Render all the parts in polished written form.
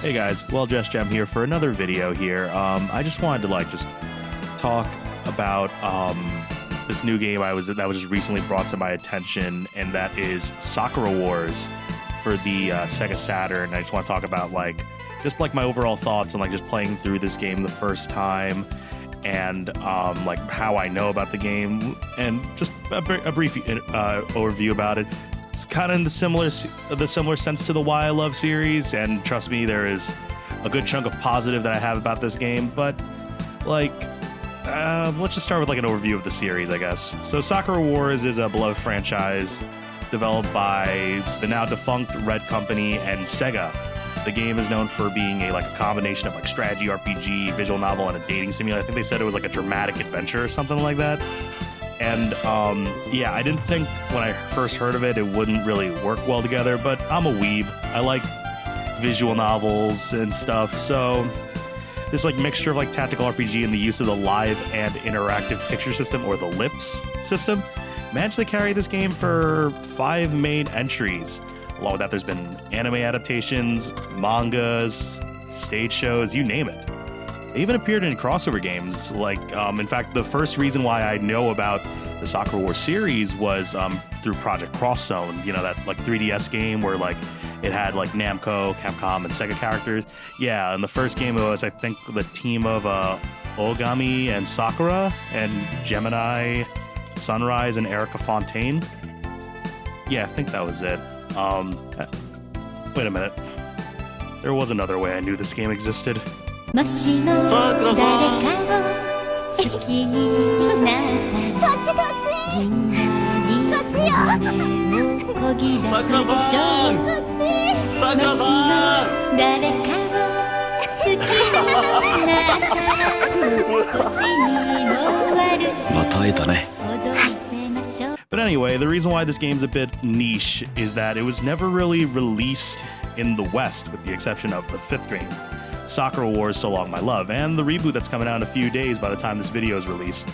Hey guys, well, Just Gem here for another video here. I just wanted to just talk about this new game that was just recently brought to my attention, and that is Sakura Wars for the Sega Saturn. I just want to talk about just my overall thoughts on just playing through this game the first time, and how I know about the game, and just a brief overview about it. It's kind of in the similar sense to the Why I Love series, and trust me, there is a good chunk of positive that I have about this game. But let's just start with an overview of the series, I guess. So Sakura Wars is a beloved franchise developed by the now defunct Red Company and Sega. The game is known for being a combination of strategy RPG, visual novel, and a dating simulator. I think they said it was a dramatic adventure or something like that. And yeah, I didn't think when I first heard of it wouldn't really work well together, but I'm a weeb. I like visual novels and stuff, so this mixture of tactical RPG and the use of the live and interactive picture system, or the LIPS system, managed to carry this game for 5 main entries. Along with that, there's been anime adaptations, mangas, stage shows, you name it. They even appeared in crossover games. In fact, the first reason why I know about the Sakura Wars series was through Project Cross Zone. You know, that 3DS game where it had Namco, Capcom, and Sega characters. Yeah, and the first game was, I think, the team of Ogami and Sakura and Gemini, Sunrise, and Erica Fontaine. Yeah, I think that was it. Wait a minute. There was another way I knew this game existed. Sakura-san! Sakura-san! Sakura-san! また会えたね。 But anyway, the reason why this game's a bit niche is that it was never really released in the West, with the exception of the 5th game, Sakura Wars So Long My Love, and the reboot that's coming out in a few days by the time this video is released.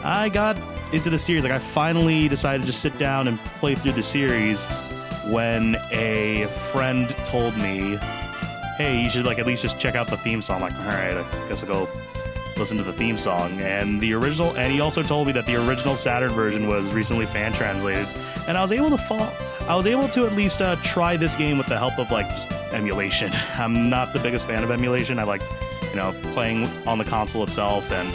I got into the series, I finally decided to just sit down and play through the series when a friend told me, hey, you should at least just check out the theme song. I'm alright, I guess I'll go listen to the theme song. And he also told me that the original Saturn version was recently fan translated, and I was able to at least try this game with the help of just emulation. I'm not the biggest fan of emulation. I like, playing on the console itself, and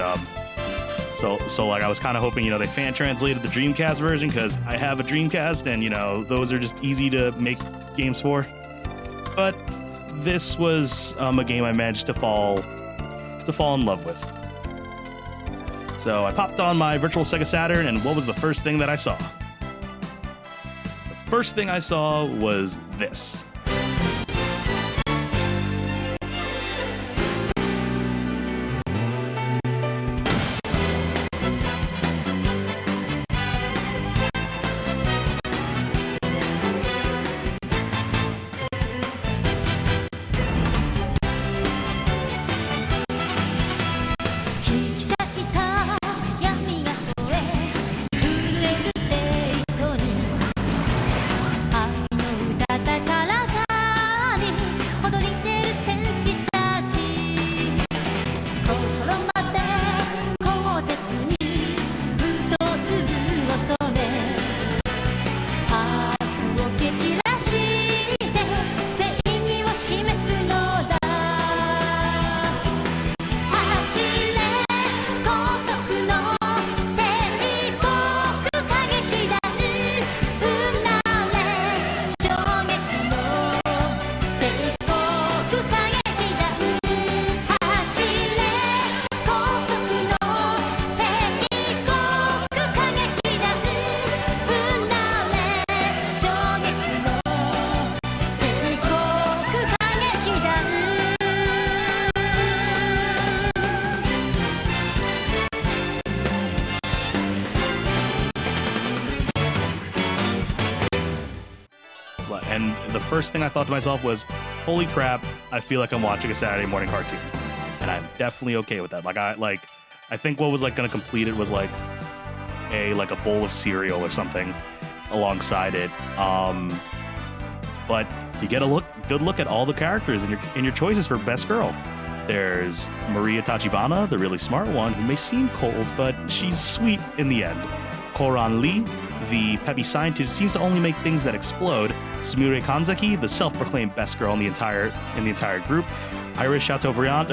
so I was kind of hoping, they fan translated the Dreamcast version, because I have a Dreamcast, and those are just easy to make games for. But this was a game I managed to fall in love with. So I popped on my virtual Sega Saturn, and what was the first thing that I saw? The first thing I saw was this. And the first thing I thought to myself was, holy crap, I feel like I'm watching a Saturday morning cartoon. And I'm definitely okay with that. I think what was going to complete it was a bowl of cereal or something alongside it. But you get a good look at all the characters in your choices for best girl. There's Maria Tachibana, the really smart one, who may seem cold, but she's sweet in the end. Koran Lee, the peppy scientist, seems to only make things that explode. Sumire Kanzaki, the self-proclaimed best girl in the entire group. Iris Chateaubriand,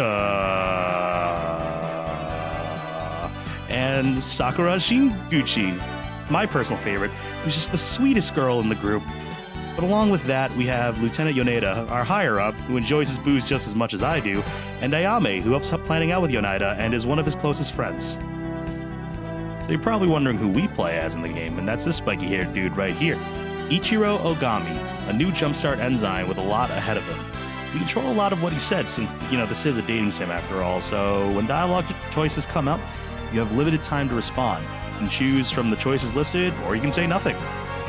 and Sakura Shinguchi, my personal favorite, who's just the sweetest girl in the group. But along with that, we have Lieutenant Yoneda, our higher-up, who enjoys his booze just as much as I do, and Ayame, who helps planning out with Yoneda and is one of his closest friends. So you're probably wondering who we play as in the game, and that's this spiky-haired dude right here, Ichiro Ogami, a new Jumpstart ensign with a lot ahead of him. We control a lot of what he said since, this is a dating sim after all, so when dialogue choices come up, you have limited time to respond. You can choose from the choices listed, or you can say nothing.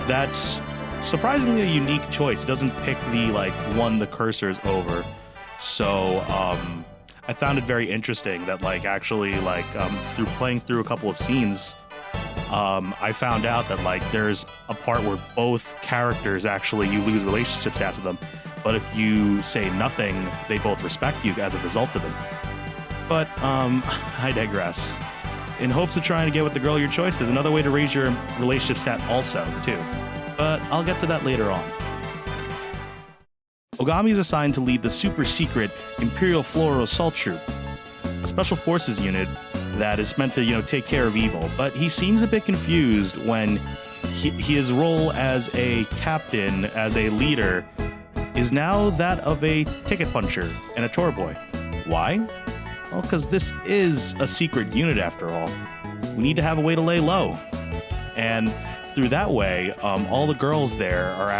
That's surprisingly a unique choice. It doesn't pick the one the cursor is over. So I found it very interesting that through playing through a couple of scenes, I found out that there's a part where both characters actually you lose relationship stats with them, but if you say nothing, they both respect you as a result of it. But I digress. In hopes of trying to get with the girl of your choice, there's another way to raise your relationship stat also too. But I'll get to that later on. Ogami is assigned to lead the super-secret Imperial Floral Assault Troop, a special forces unit that is meant to, take care of evil. But he seems a bit confused when his role as a captain, as a leader, is now that of a ticket puncher and a tour boy. Why? Well, because this is a secret unit after all. We need to have a way to lay low. And through that way, all the girls there are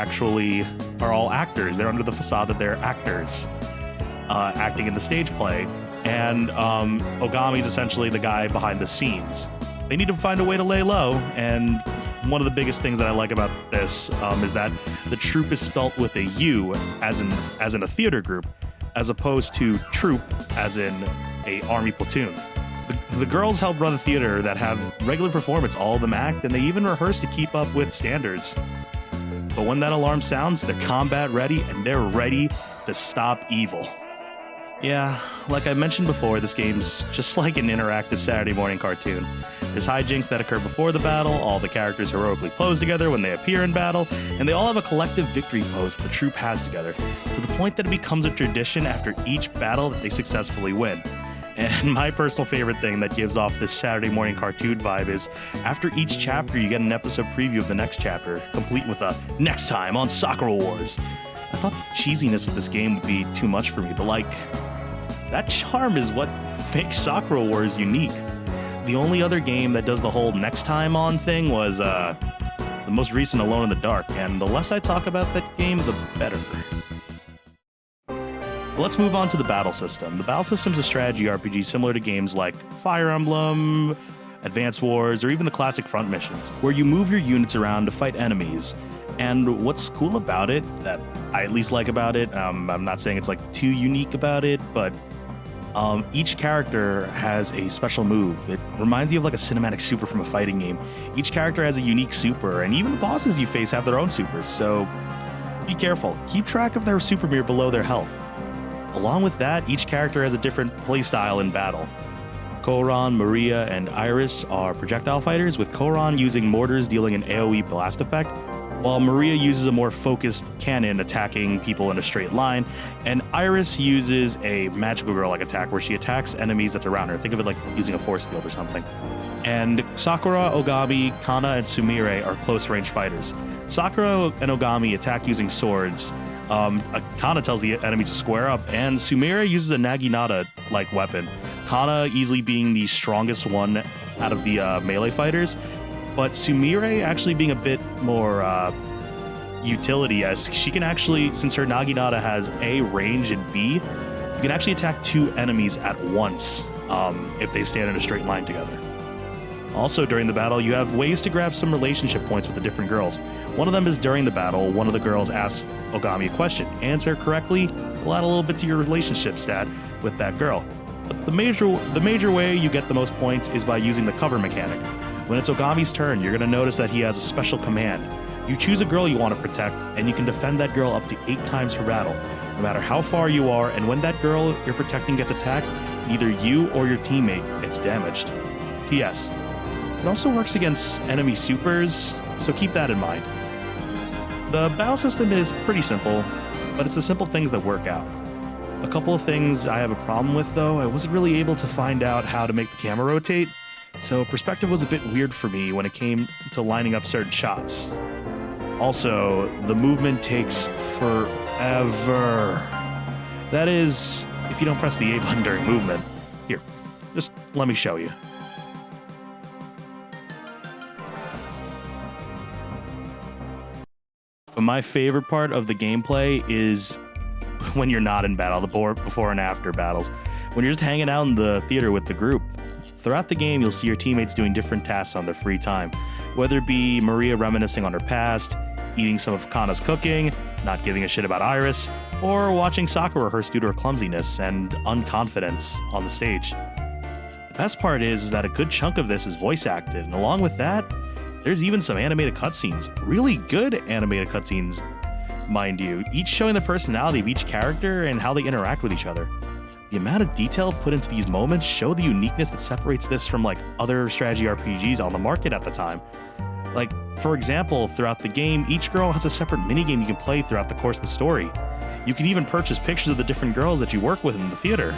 all actors. They're under the facade that they're actors, acting in the stage play. And Ogami's essentially the guy behind the scenes. They need to find a way to lay low, and one of the biggest things that I like about this is that the troupe is spelt with a U, as in a theater group, as opposed to troop, as in a army platoon. The girls help run a theater that have regular performance, all of them act, and they even rehearse to keep up with standards. But when that alarm sounds, they're combat ready, and they're ready to stop evil. Yeah, like I mentioned before, this game's just like an interactive Saturday morning cartoon. There's hijinks that occur before the battle, all the characters heroically pose together when they appear in battle, and they all have a collective victory pose that the troupe has together, to the point that it becomes a tradition after each battle that they successfully win. And my personal favorite thing that gives off this Saturday morning cartoon vibe is, after each chapter you get an episode preview of the next chapter, complete with a "next time on Sakura Wars." I thought the cheesiness of this game would be too much for me, but that charm is what makes Sakura Wars unique. The only other game that does the whole "next time on" thing was the most recent Alone in the Dark, and the less I talk about that game, the better. Let's move on to the battle system. The battle system is a strategy RPG similar to games like Fire Emblem, Advance Wars, or even the classic Front missions, where you move your units around to fight enemies. And what's cool about it, that I at least like about it, I'm not saying it's too unique about it, but each character has a special move. It reminds you of a cinematic super from a fighting game. Each character has a unique super, and even the bosses you face have their own supers, so be careful. Keep track of their super mirror below their health. Along with that, each character has a different playstyle in battle. Koran, Maria, and Iris are projectile fighters, with Koran using mortars dealing an AoE blast effect, while Maria uses a more focused cannon attacking people in a straight line, and Iris uses a magical girl-like attack where she attacks enemies that's around her. Think of it like using a force field or something. And Sakura, Ogami, Kana, and Sumire are close-range fighters. Sakura and Ogami attack using swords. Kana tells the enemies to square up, and Sumire uses a Naginata-like weapon. Kana easily being the strongest one out of the melee fighters, but Sumire actually being a bit more utility, as she can actually, since her Naginata has A, range, and B, you can actually attack two enemies at once if they stand in a straight line together. Also, during the battle, you have ways to grab some relationship points with the different girls. One of them is during the battle, one of the girls asks Ogami a question. Answer correctly, will add a little bit to your relationship stat with that girl. But the major way you get the most points is by using the cover mechanic. When it's Ogami's turn, you're going to notice that he has a special command. You choose a girl you want to protect, and you can defend that girl up to 8 times per battle, no matter how far you are, and when that girl you're protecting gets attacked, either you or your teammate gets damaged. P.S. It also works against enemy supers, so keep that in mind. The battle system is pretty simple, but it's the simple things that work out. A couple of things I have a problem with, though. I wasn't really able to find out how to make the camera rotate, so perspective was a bit weird for me when it came to lining up certain shots. Also, the movement takes forever. That is, if you don't press the A button during movement. Here, just let me show you. But my favorite part of the gameplay is when you're not in battle, the before and after battles. When you're just hanging out in the theater with the group. Throughout the game, you'll see your teammates doing different tasks on their free time. Whether it be Maria reminiscing on her past, eating some of Kana's cooking, not giving a shit about Iris, or watching Sakura rehearse due to her clumsiness and unconfidence on the stage. The best part is that a good chunk of this is voice acted, and along with that, there's even some animated cutscenes. Really good animated cutscenes, mind you, each showing the personality of each character and how they interact with each other. The amount of detail put into these moments show the uniqueness that separates this from like other strategy RPGs on the market at the time. Like, for example, throughout the game, each girl has a separate minigame you can play throughout the course of the story. You can even purchase pictures of the different girls that you work with in the theater.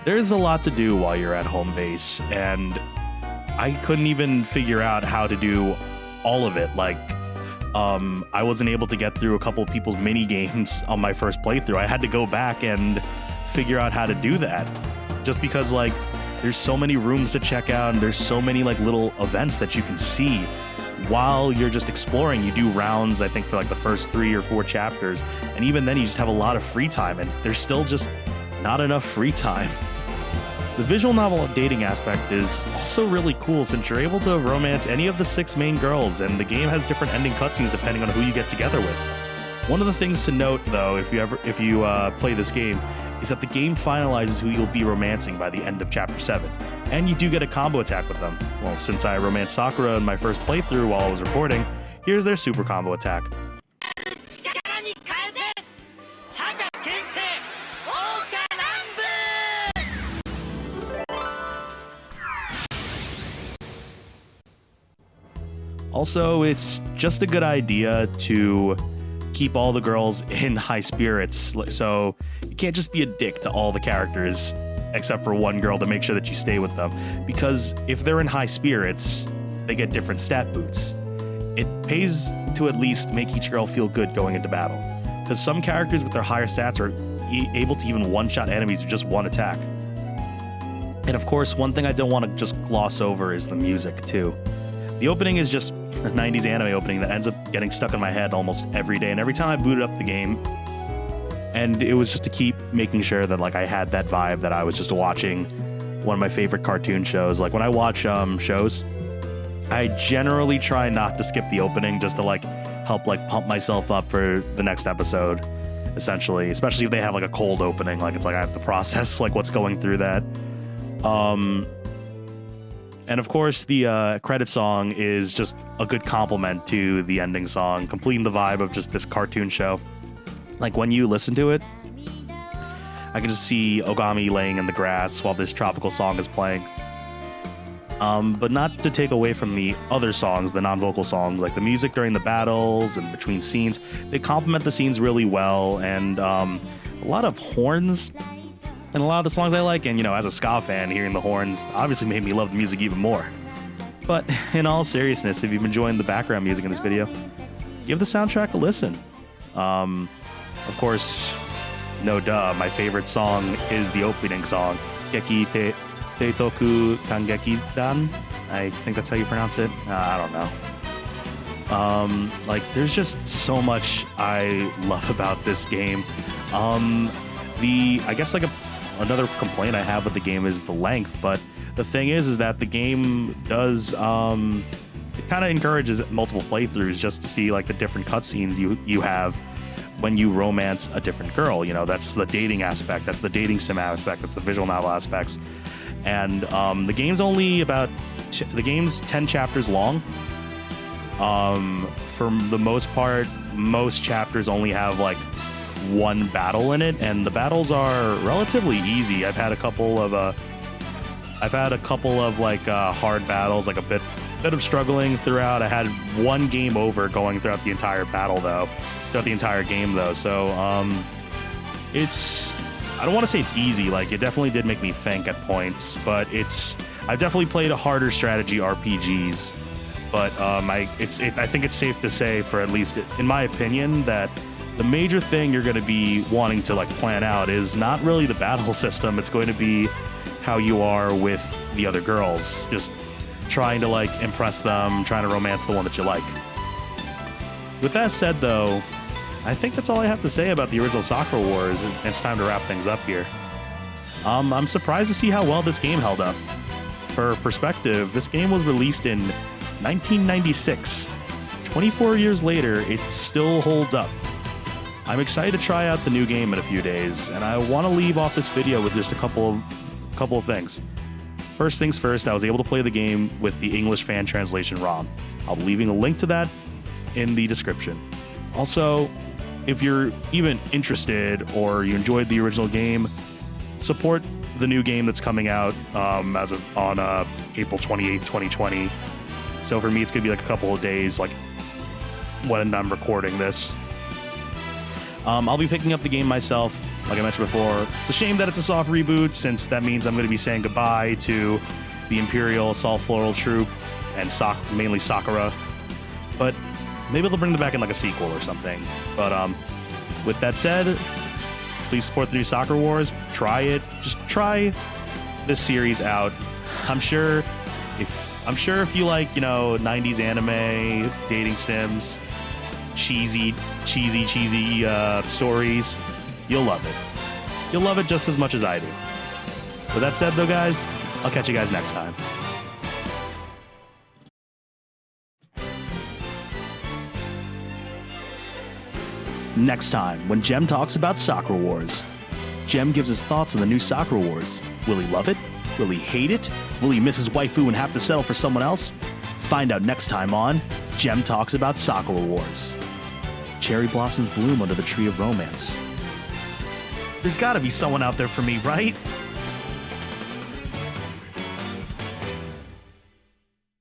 There's a lot to do while you're at home base, and I couldn't even figure out how to do all of it. Like, I wasn't able to get through a couple of people's mini games on my first playthrough. I had to go back and figure out how to do that, just because like there's so many rooms to check out and there's so many like little events that you can see while you're just exploring. You do rounds, I think, for like the first 3 or 4 chapters, and even then you just have a lot of free time, and there's still just not enough free time. The visual novel dating aspect is also really cool since you're able to romance any of the 6 main girls, and the game has different ending cutscenes depending on who you get together with. One of the things to note, though, if you play this game, is that the game finalizes who you'll be romancing by the end of Chapter 7, and you do get a combo attack with them. Well, since I romanced Sakura in my first playthrough while I was recording, here's their super combo attack. Also, it's just a good idea to keep all the girls in high spirits, so you can't just be a dick to all the characters except for one girl to make sure that you stay with them, because if they're in high spirits, they get different stat boosts. It pays to at least make each girl feel good going into battle, because some characters with their higher stats are able to even one-shot enemies with just one attack. And of course, one thing I don't want to just gloss over is the music too. The opening is just a 90s anime opening that ends up getting stuck in my head almost every day, and every time I booted up the game, and it was just to keep making sure that like I had that vibe that I was just watching one of my favorite cartoon shows. Like when I watch shows, I generally try not to skip the opening just to like help like pump myself up for the next episode, essentially, especially if they have like a cold opening. Like it's like I have to process like what's going through that. And of course, the credit song is just a good compliment to the ending song, completing the vibe of just this cartoon show. Like when you listen to it, I can just see Ogami laying in the grass while this tropical song is playing. But not to take away from the other songs, the non-vocal songs, like the music during the battles and between scenes, they complement the scenes really well, and a lot of horns. And a lot of the songs I like, and you know, as a ska fan, hearing the horns obviously made me love the music even more. But in all seriousness, if you've been enjoying the background music in this video, give the soundtrack a listen. Of course, no duh, my favorite song is the opening song, Geki Teitoku Kangeki Dan. I think that's how you pronounce it. I don't know. Like, there's just so much I love about this game. I guess like another complaint I have with the game is the length, but the thing is that the game does, it kind of encourages multiple playthroughs just to see like the different cutscenes you have when you romance a different girl. You know, that's the dating aspect, that's the dating sim aspect, that's the visual novel aspects. And the game's 10 chapters long, For the most part, most chapters only have like one battle in it, and the battles are relatively easy. I've had a couple of hard battles, like a bit of struggling throughout. I had one game over going throughout the entire battle throughout the entire game though. So I don't want to say it's easy. Like, it definitely did make me think at points, but I've definitely played harder strategy RPGs. But I think it's safe to say, for at least in my opinion, that the major thing you're going to be wanting to like plan out is not really the battle system. It's going to be how you are with the other girls. Just trying to like impress them, trying to romance the one that you like. With that said, though, I think that's all I have to say about the original Sakura Wars. It's time to wrap things up here. I'm surprised to see how well this game held up. For perspective, this game was released in 1996. 24 years later, it still holds up. I'm excited to try out the new game in a few days, and I want to leave off this video with just a couple of things. First things first, I was able to play the game with the English fan translation ROM. I'll be leaving a link to that in the description. Also, if you're even interested or you enjoyed the original game, support the new game that's coming out on April 28th, 2020. So for me, it's going to be like a couple of days, like when I'm recording this. I'll be picking up the game myself, like I mentioned before. It's a shame that it's a soft reboot, since that means I'm going to be saying goodbye to the Imperial Assault Floral Troop and mainly Sakura. But maybe they'll bring them back in like a sequel or something. But with that said, please support the new Sakura Wars. Try it. Just try this series out. I'm sure if you like, 90s anime, dating sims, cheesy stories, you'll love it. You'll love it just as much as I do. With that said, though, guys, I'll catch you guys next time. Next time, when Jem talks about Sakura Wars. Jem gives his thoughts on the new Sakura Wars. Will he love it? Will he hate it? Will he miss his waifu and have to settle for someone else? Find out next time on Jem Talks About Sakura Wars. Cherry blossoms bloom under the tree of romance. There's gotta be someone out there for me, right?